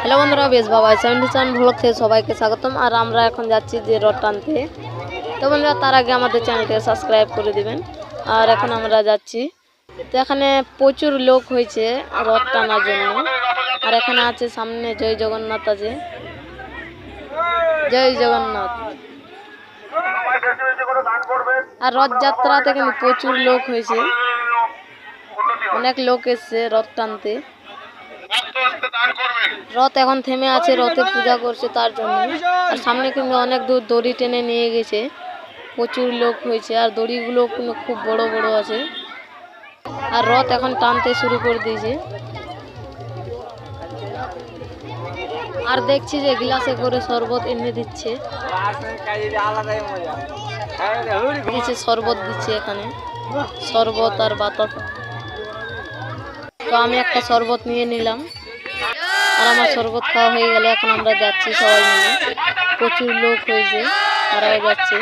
Hello বন্ধুরা, বেশ বাবা 77 ভ্লগ থেকে সবাইকে স্বাগতম। আর আমরা এখন যাচ্ছি যে রথ টানতে। তো বন্ধুরা, তার আগে আমাদের চ্যানেলকে সাবস্ক্রাইব করে দিবেন। আর এখন আমরা যাচ্ছি, তো এখানে প্রচুর লোক হয়েছে রথ টানার জন্য। আর এখানে আছে সামনে জয় জগন্নাথ আছে, জয় জগন্নাথ। আর রথযাত্রাতে কিন্তু প্রচুর লোক হয়েছে, অনেক লোক এসছে রথ টানতে। রথ এখন থেমে আছে, রথে পূজা করছে তার জন্য। আর সামনে কিন্তু অনেক দূর দড়ি টেনে নিয়ে গেছে, প্রচুর লোক হয়েছে। আর দড়িগুলো কিন্তু খুব বড় বড় আছে। আর রথ এখন টানতে শুরু করে দিয়েছে। আর দেখছি যে গ্লাসে করে শরবত এনে দিচ্ছে, শরবত দিচ্ছে এখানে, শরবত আর বাতাস। তো আমি একটা শরবত নিয়ে নিলাম, আর আমার শরবত খাওয়া হয়ে গেলে এখন আমরা যাচ্ছি সবাই মিলে। প্রচুর লোক হয়েছে, তারাও যাচ্ছে।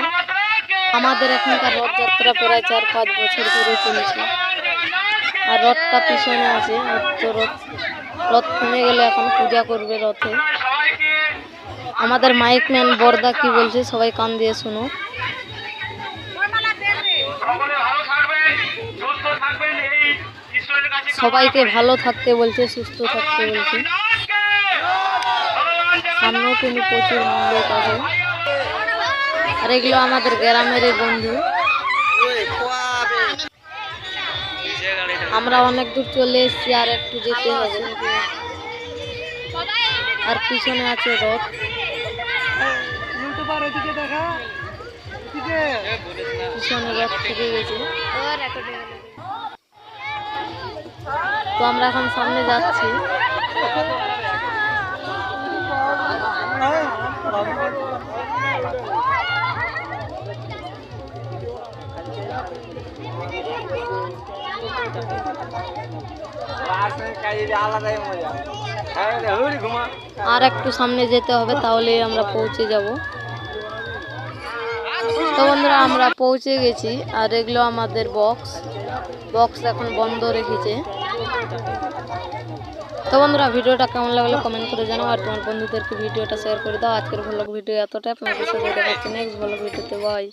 আমাদের এখানকার রথযাত্রা প্রায় 4-5 বছর ধরে চলেছে। আর রথটা পিছনে আছে, তো রথ থেমে গেলে এখন পূজা করবে রথে। আমাদের মাইক ম্যান বর্দা কি বলছে সবাই কান দিয়ে শুনো। সবাইকে ভালো থাকতে বলছে, সুস্থ থাকতে বলছে। সামনেও কিন্তু প্রচুর লোক আছে। আর এগুলো আমাদের গ্রামের বন্ধু। আমরা অনেক দূর চলে এসেছি, আর একটু যেতে হবে। আর পিছনে আছে রথ। পিছনে রথ থেকে গেছে, তো আমরা এখন সামনে যাচ্ছি। আর একটু সামনে যেতে হবে, তাহলে আমরা পৌঁছে যাব। তো বন্ধুরা, আমরা পৌঁছে গেছি। আর এগুলো আমাদের বক্স এখন বন্ধ রেখেছে। তো বন্ধুরা, ভিডিওটা কেমন লাগলো কমেন্ট করে জানাও। আর তোমার বন্ধুদেরকে ভিডিওটা শেয়ার করে দাও। আজকের ভ্লগ ভিডিও এতটাই। আপনাদের সাথে দেখা হচ্ছে নেক্সট ভ্লগ ভিডিওতে। বাই।